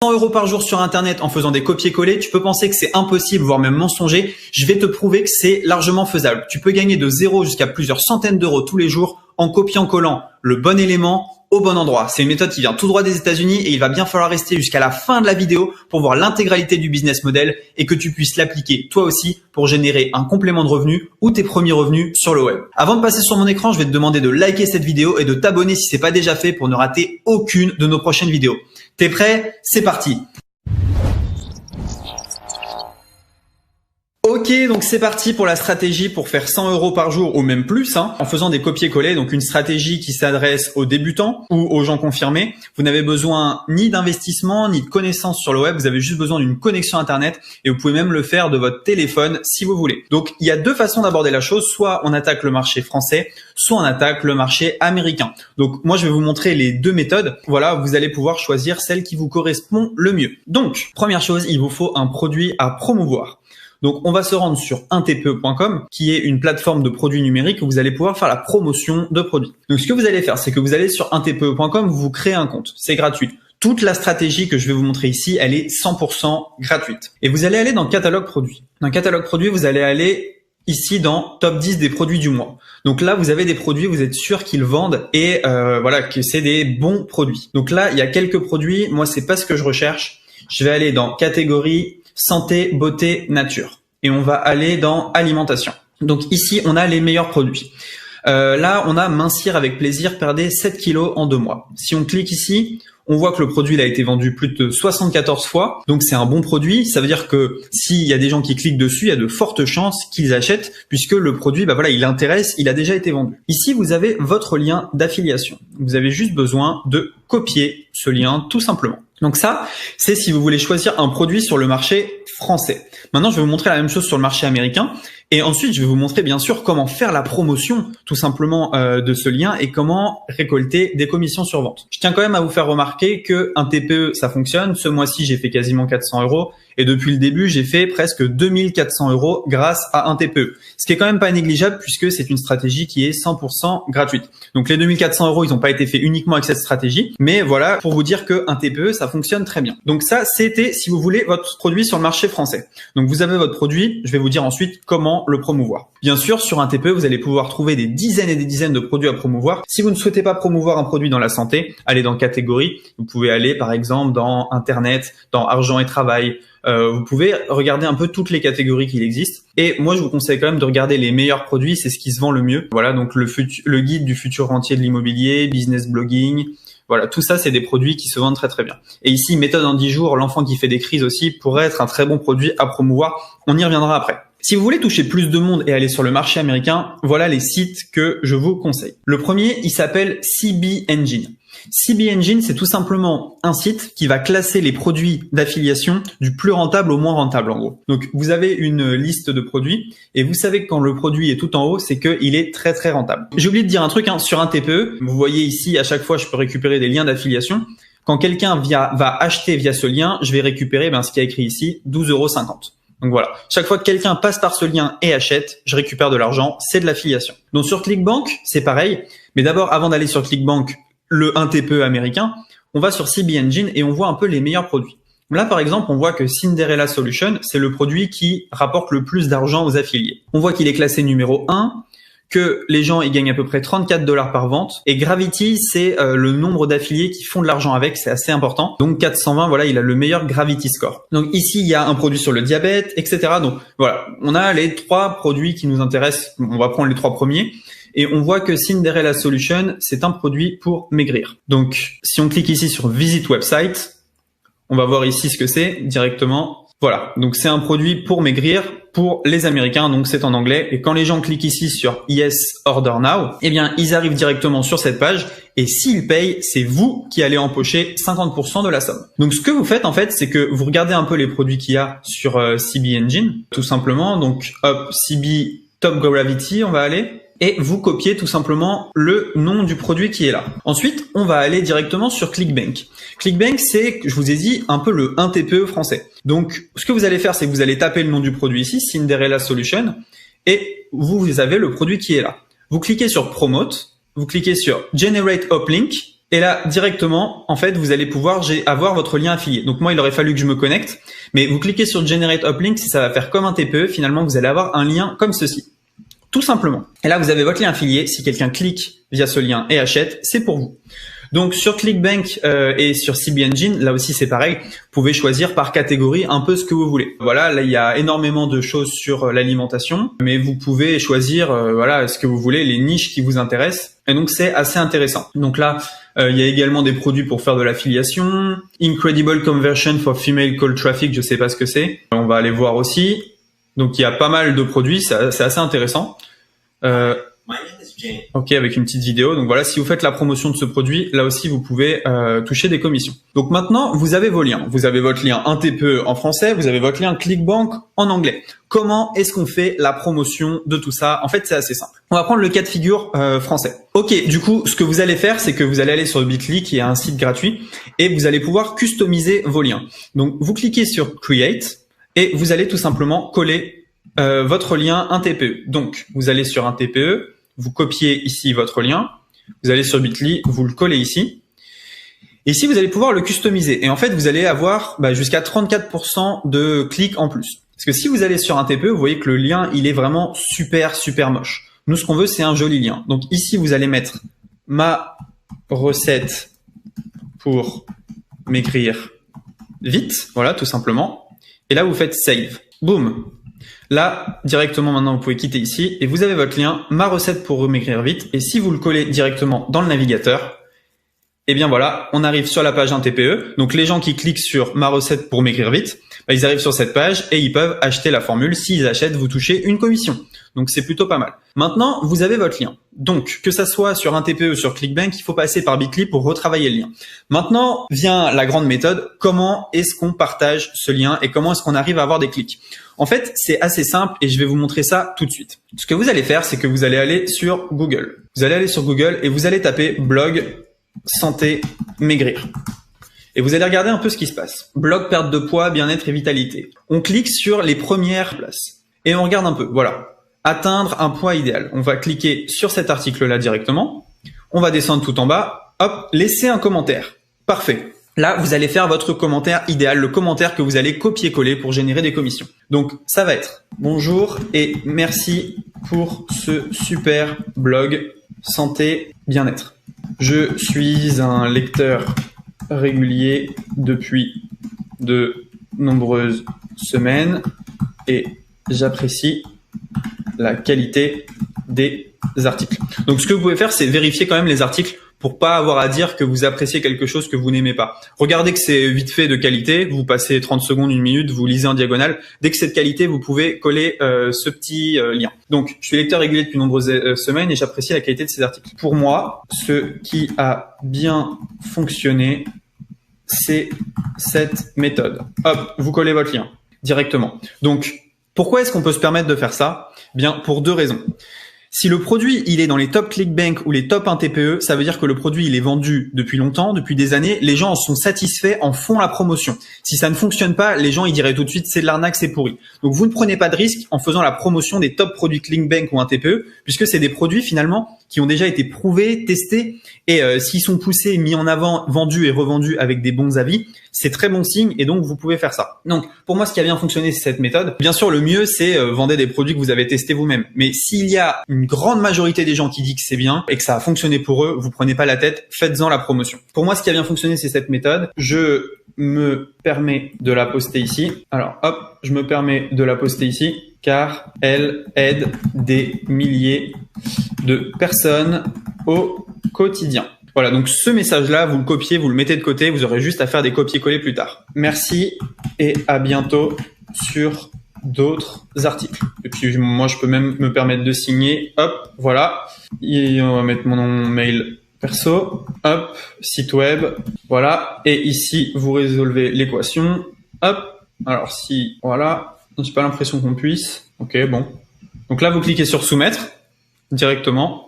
100 € par jour sur Internet en faisant des copier-coller, tu peux penser que c'est impossible, voire même mensonger. Je vais te prouver que c'est largement faisable. Tu peux gagner de 0 jusqu'à plusieurs centaines d'euros tous les jours en copiant-collant le bon élément au bon endroit. C'est une méthode qui vient tout droit des États-Unis et il va bien falloir rester jusqu'à la fin de la vidéo pour voir l'intégralité du business model et que tu puisses l'appliquer toi aussi pour générer un complément de revenus ou tes premiers revenus sur le web. Avant de passer sur mon écran, je vais te demander de liker cette vidéo et de t'abonner si c'est pas déjà fait pour ne rater aucune de nos prochaines vidéos. T'es prêt? C'est parti! Ok, donc c'est parti pour la stratégie pour faire 100 € par jour ou même plus, en faisant des copier-coller. Donc une stratégie qui s'adresse aux débutants ou aux gens confirmés. Vous n'avez besoin ni d'investissement ni de connaissances sur le web. Vous avez juste besoin d'une connexion Internet et vous pouvez même le faire de votre téléphone si vous voulez. Donc il y a deux façons d'aborder la chose. Soit on attaque le marché français, soit on attaque le marché américain. Donc moi je vais vous montrer les deux méthodes. Voilà, vous allez pouvoir choisir celle qui vous correspond le mieux. Donc première chose, il vous faut un produit à promouvoir. Donc, on va se rendre sur intpe.com, qui est une plateforme de produits numériques où vous allez pouvoir faire la promotion de produits. Donc, ce que vous allez faire, c'est que vous allez sur intpe.com, vous créez un compte. C'est gratuit. Toute la stratégie que je vais vous montrer ici, elle est 100% gratuite. Et vous allez aller dans catalogue produits. Dans catalogue produits, vous allez aller ici dans top 10 des produits du mois. Donc là, vous avez des produits, vous êtes sûr qu'ils vendent et voilà, que c'est des bons produits. Donc là, il y a quelques produits. Moi, c'est pas ce que je recherche. Je vais aller dans catégorie santé, beauté, nature. Et on va aller dans alimentation. Donc ici, on a les meilleurs produits. Là, on a mincir avec plaisir, perdez 7 kilos en 2 mois. Si on clique ici, on voit que le produit il a été vendu plus de 74 fois. Donc c'est un bon produit. Ça veut dire que s'il y a des gens qui cliquent dessus, il y a de fortes chances qu'ils achètent puisque le produit, voilà, il intéresse, il a déjà été vendu. Ici, vous avez votre lien d'affiliation. Vous avez juste besoin de copier ce lien tout simplement. Donc ça, c'est si vous voulez choisir un produit sur le marché français. Maintenant, je vais vous montrer la même chose sur le marché américain. Et ensuite, je vais vous montrer bien sûr comment faire la promotion tout simplement de ce lien et comment récolter des commissions sur vente. Je tiens quand même à vous faire remarquer que un TPE, ça fonctionne. Ce mois-ci, j'ai fait quasiment 400 € et depuis le début, j'ai fait presque 2400 € grâce à un TPE. Ce qui est quand même pas négligeable puisque c'est une stratégie qui est 100% gratuite. Donc les 2400 €, ils n'ont pas été faits uniquement avec cette stratégie, mais voilà pour vous dire que un TPE, ça fonctionne très bien. Donc ça, c'était si vous voulez votre produit sur le marché français. Donc vous avez votre produit, je vais vous dire ensuite comment le promouvoir. Bien sûr, sur un TPE, vous allez pouvoir trouver des dizaines et des dizaines de produits à promouvoir. Si vous ne souhaitez pas promouvoir un produit dans la santé, allez dans catégorie. Vous pouvez aller par exemple dans Internet, dans argent et travail. Vous pouvez regarder un peu toutes les catégories qu'il existe. Et moi, je vous conseille quand même de regarder les meilleurs produits. C'est ce qui se vend le mieux. Voilà, donc le guide du futur rentier de l'immobilier, business blogging. Voilà, tout ça, c'est des produits qui se vendent très très bien. Et ici, méthode en 10 jours, l'enfant qui fait des crises aussi pourrait être un très bon produit à promouvoir. On y reviendra après. Si vous voulez toucher plus de monde et aller sur le marché américain, voilà les sites que je vous conseille. Le premier, il s'appelle CB Engine. CB Engine, c'est tout simplement un site qui va classer les produits d'affiliation du plus rentable au moins rentable en gros. Donc vous avez une liste de produits et vous savez que quand le produit est tout en haut, c'est qu'il est très très rentable. J'ai oublié de dire un truc sur un TPE. Vous voyez ici, à chaque fois, je peux récupérer des liens d'affiliation. Quand quelqu'un va acheter via ce lien, je vais récupérer ce qu'il y a écrit ici, 12,50 €. Donc voilà, chaque fois que quelqu'un passe par ce lien et achète, je récupère de l'argent, c'est de l'affiliation. Donc sur ClickBank, c'est pareil, mais d'abord avant d'aller sur ClickBank, le 1 TPE américain, on va sur CB Engine et on voit un peu les meilleurs produits. Là par exemple, on voit que Cinderella Solution, c'est le produit qui rapporte le plus d'argent aux affiliés. On voit qu'il est classé numéro 1, que les gens ils gagnent à peu près 34 $ par vente. Et Gravity, c'est le nombre d'affiliés qui font de l'argent avec, c'est assez important. Donc 420, voilà, il a le meilleur Gravity Score. Donc ici, il y a un produit sur le diabète, etc. Donc voilà, on a les 3 produits qui nous intéressent. On va prendre les 3 premiers. Et on voit que Cinderella Solution, c'est un produit pour maigrir. Donc si on clique ici sur Visit Website, on va voir ici ce que c'est directement. Voilà, donc c'est un produit pour maigrir pour les Américains, donc c'est en anglais. Et quand les gens cliquent ici sur Yes, Order Now, eh bien ils arrivent directement sur cette page et s'ils payent, c'est vous qui allez empocher 50% de la somme. Donc ce que vous faites en fait, c'est que vous regardez un peu les produits qu'il y a sur CB Engine, tout simplement. Donc hop, CB Top Gravity, on va aller. Et vous copiez tout simplement le nom du produit qui est là. Ensuite, on va aller directement sur ClickBank. ClickBank, c'est, je vous ai dit, un peu le 1 TPE français. Donc, ce que vous allez faire, c'est que vous allez taper le nom du produit ici, Cinderella Solution, et vous avez le produit qui est là. Vous cliquez sur Promote, vous cliquez sur Generate Uplink, Et là, directement, en fait, vous allez pouvoir avoir votre lien affilié. Donc moi, il aurait fallu que je me connecte, mais vous cliquez sur Generate Uplink, si ça va faire comme un TPE, finalement, vous allez avoir un lien comme ceci. Tout simplement. Et là, vous avez votre lien affilié. Si quelqu'un clique via ce lien et achète, c'est pour vous. Donc sur ClickBank et sur CB Engine, là aussi c'est pareil, vous pouvez choisir par catégorie un peu ce que vous voulez. Voilà, là il y a énormément de choses sur l'alimentation, mais vous pouvez choisir voilà ce que vous voulez, les niches qui vous intéressent. Et donc c'est assez intéressant. Donc là, il y a également des produits pour faire de l'affiliation, Incredible Conversion for Female Call Traffic, je sais pas ce que c'est. On va aller voir aussi. Donc il y a pas mal de produits, c'est assez intéressant. Ok, avec une petite vidéo. Donc voilà, si vous faites la promotion de ce produit, là aussi vous pouvez toucher des commissions. Donc maintenant, vous avez vos liens. Vous avez votre lien 1TPE en français, vous avez votre lien ClickBank en anglais. Comment est-ce qu'on fait la promotion de tout ça? En fait, c'est assez simple. On va prendre le cas de figure français. Ok, du coup, ce que vous allez faire, c'est que vous allez aller sur Bitly, qui est un site gratuit, et vous allez pouvoir customiser vos liens. Donc, vous cliquez sur Create, et vous allez tout simplement coller votre lien 1TPE. Donc, vous allez sur 1TPE, vous copiez ici votre lien, vous allez sur Bitly, vous le collez ici. Et ici, vous allez pouvoir le customiser. Et en fait, vous allez avoir jusqu'à 34% de clics en plus. Parce que si vous allez sur un TPE, vous voyez que le lien, il est vraiment super, super moche. Nous, ce qu'on veut, c'est un joli lien. Donc ici, vous allez mettre ma recette pour maigrir vite. Voilà, tout simplement. Et là, vous faites Save. Boum. Là, directement maintenant, vous pouvez quitter ici et vous avez votre lien, ma recette pour maigrir vite. Et si vous le collez directement dans le navigateur, eh bien voilà, on arrive sur la page 1TPE. Donc les gens qui cliquent sur ma recette pour maigrir vite, ils arrivent sur cette page et ils peuvent acheter la formule. S'ils achètent, vous touchez une commission. Donc c'est plutôt pas mal. Maintenant, vous avez votre lien. Donc que ça soit sur 1TPE ou sur ClickBank, il faut passer par Bitly pour retravailler le lien. Maintenant vient la grande méthode. Comment est-ce qu'on partage ce lien et comment est-ce qu'on arrive à avoir des clics? En fait, c'est assez simple et je vais vous montrer ça tout de suite. Ce que vous allez faire, c'est que vous allez aller sur Google. Vous allez aller sur Google et vous allez taper blog santé maigrir. Et vous allez regarder un peu ce qui se passe. Blog perte de poids, bien-être et vitalité. On clique sur les premières places et on regarde un peu. Voilà. Atteindre un poids idéal. On va cliquer sur cet article-là directement. On va descendre tout en bas. Hop, laissez un commentaire. Parfait. Là, vous allez faire votre commentaire idéal, le commentaire que vous allez copier-coller pour générer des commissions. Donc, ça va être « Bonjour et merci pour ce super blog santé bien-être. Je suis un lecteur régulier depuis de nombreuses semaines et j'apprécie la qualité des articles. » Donc, ce que vous pouvez faire, c'est vérifier quand même les articles pour pas avoir à dire que vous appréciez quelque chose que vous n'aimez pas. Regardez que c'est vite fait de qualité, vous passez 30 secondes, 1 minute, vous lisez en diagonale. Dès que c'est de qualité, vous pouvez coller ce petit lien. Donc, je suis lecteur régulier depuis de nombreuses semaines et j'apprécie la qualité de ces articles. Pour moi, ce qui a bien fonctionné, c'est cette méthode. Hop, vous collez votre lien directement. Donc, pourquoi est-ce qu'on peut se permettre de faire ça? Bien, pour 2 raisons. Si le produit, il est dans les top ClickBank ou les top 1TPE, ça veut dire que le produit, il est vendu depuis longtemps, depuis des années. Les gens en sont satisfaits, en font la promotion. Si ça ne fonctionne pas, les gens, ils diraient tout de suite, c'est de l'arnaque, c'est pourri. Donc, vous ne prenez pas de risque en faisant la promotion des top produits ClickBank ou 1TPE, puisque c'est des produits, finalement, qui ont déjà été prouvés, testés, et s'ils sont poussés, mis en avant, vendus et revendus avec des bons avis, c'est très bon signe et donc vous pouvez faire ça. Donc pour moi, ce qui a bien fonctionné, c'est cette méthode. Bien sûr, le mieux, c'est vendre des produits que vous avez testés vous-même. Mais s'il y a une grande majorité des gens qui disent que c'est bien et que ça a fonctionné pour eux, vous prenez pas la tête, faites-en la promotion. Pour moi, ce qui a bien fonctionné, c'est cette méthode. Je me permets de la poster ici. Alors hop, je me permets de la poster ici car elle aide des milliers de personnes au quotidien. Voilà, donc ce message-là, vous le copiez, vous le mettez de côté, vous aurez juste à faire des copier-coller plus tard. Merci et à bientôt sur d'autres articles. Et puis moi, je peux même me permettre de signer. Hop, voilà. Et on va mettre mon nom mail perso. Hop, site web. Voilà. Et ici, vous résolvez l'équation. Hop. Alors si, voilà. J'ai pas l'impression qu'on puisse. Ok, bon. Donc là, vous cliquez sur soumettre directement.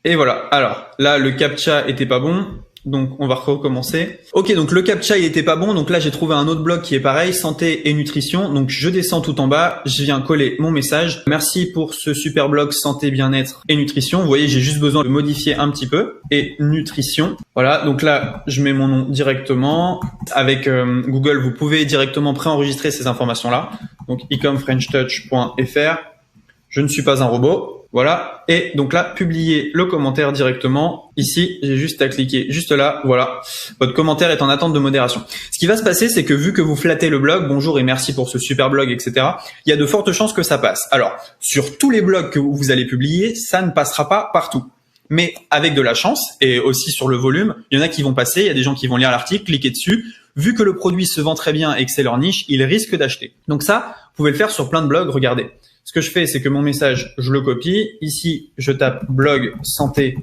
Et voilà. Alors là, le captcha était pas bon. Donc, on va recommencer. Ok, donc le captcha, il était pas bon. Donc là, j'ai trouvé un autre blog qui est pareil, santé et nutrition. Donc, je descends tout en bas. Je viens coller mon message. Merci pour ce super blog santé, bien-être et nutrition. Vous voyez, j'ai juste besoin de modifier un petit peu. Et nutrition. Voilà, donc là, je mets mon nom directement. Avec Google, vous pouvez directement préenregistrer ces informations-là. Donc, ecomfrenchtouch.fr. Je ne suis pas un robot. Voilà. Et donc là, publier le commentaire directement. Ici, j'ai juste à cliquer juste là. Voilà. Votre commentaire est en attente de modération. Ce qui va se passer, c'est que vu que vous flattez le blog, bonjour et merci pour ce super blog, etc., il y a de fortes chances que ça passe. Alors, sur tous les blogs que vous allez publier, ça ne passera pas partout. Mais avec de la chance et aussi sur le volume, il y en a qui vont passer. Il y a des gens qui vont lire l'article, cliquer dessus. Vu que le produit se vend très bien et que c'est leur niche, ils risquent d'acheter. Donc ça, vous pouvez le faire sur plein de blogs. Regardez. Ce que je fais, c'est que mon message, je le copie. Ici, je tape blog santé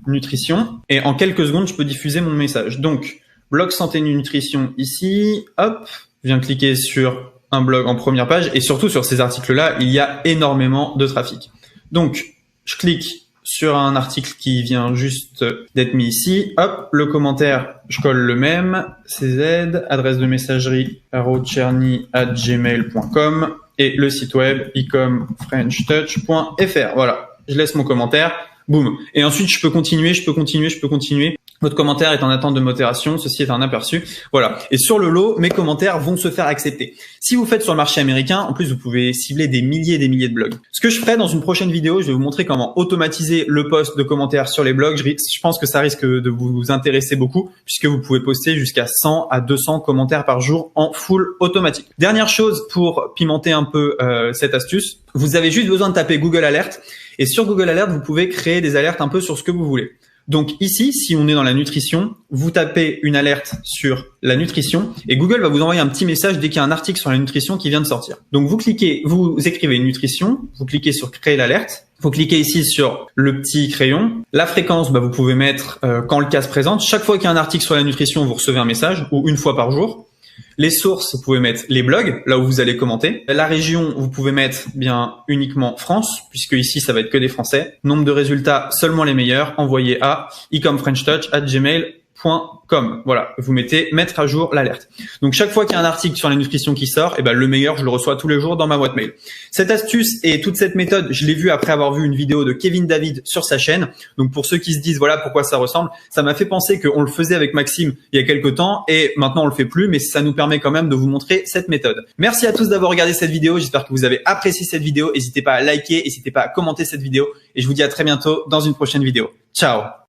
nutrition et en quelques secondes, je peux diffuser mon message. Donc, blog santé nutrition ici, hop, je viens cliquer sur un blog en première page et surtout sur ces articles-là, il y a énormément de trafic. Donc, je clique sur un article qui vient juste d'être mis ici. Hop, le commentaire, je colle le même. CZ, adresse de messagerie @cherny@gmail.com et le site web ecomfrenchtouch.fr. Voilà, je laisse mon commentaire. Boum. Et ensuite, je peux continuer. Votre commentaire est en attente de modération. Ceci est un aperçu. Voilà. Et sur le lot, mes commentaires vont se faire accepter. Si vous faites sur le marché américain, en plus, vous pouvez cibler des milliers et des milliers de blogs. Ce que je ferai dans une prochaine vidéo, je vais vous montrer comment automatiser le post de commentaires sur les blogs. Je pense que ça risque de vous intéresser beaucoup puisque vous pouvez poster jusqu'à 100 à 200 commentaires par jour en full automatique. Dernière chose pour pimenter un peu cette astuce, vous avez juste besoin de taper Google Alert. Et sur Google Alert, vous pouvez créer des alertes un peu sur ce que vous voulez. Donc ici, si on est dans la nutrition, vous tapez une alerte sur la nutrition et Google va vous envoyer un petit message dès qu'il y a un article sur la nutrition qui vient de sortir. Donc vous écrivez nutrition, vous cliquez sur créer l'alerte, vous cliquez ici sur le petit crayon. La fréquence, vous pouvez mettre quand le cas se présente. Chaque fois qu'il y a un article sur la nutrition, vous recevez un message ou une fois par jour. Les sources, vous pouvez mettre les blogs, là où vous allez commenter. La région, vous pouvez mettre bien uniquement France, puisque ici, ça va être que des Français. Nombre de résultats, seulement les meilleurs. Envoyez à ecomfrenchtouch@gmail.com. Voilà, vous mettez mettre à jour l'alerte. Donc chaque fois qu'il y a un article sur la nutrition qui sort, le meilleur, je le reçois tous les jours dans ma boîte mail. Cette astuce et toute cette méthode, je l'ai vue après avoir vu une vidéo de Kevin David sur sa chaîne. Donc pour ceux qui se disent voilà pourquoi ça ressemble, ça m'a fait penser qu'on le faisait avec Maxime il y a quelques temps et maintenant on le fait plus, mais ça nous permet quand même de vous montrer cette méthode. Merci à tous d'avoir regardé cette vidéo. J'espère que vous avez apprécié cette vidéo. N'hésitez pas à liker, n'hésitez pas à commenter cette vidéo et je vous dis à très bientôt dans une prochaine vidéo. Ciao.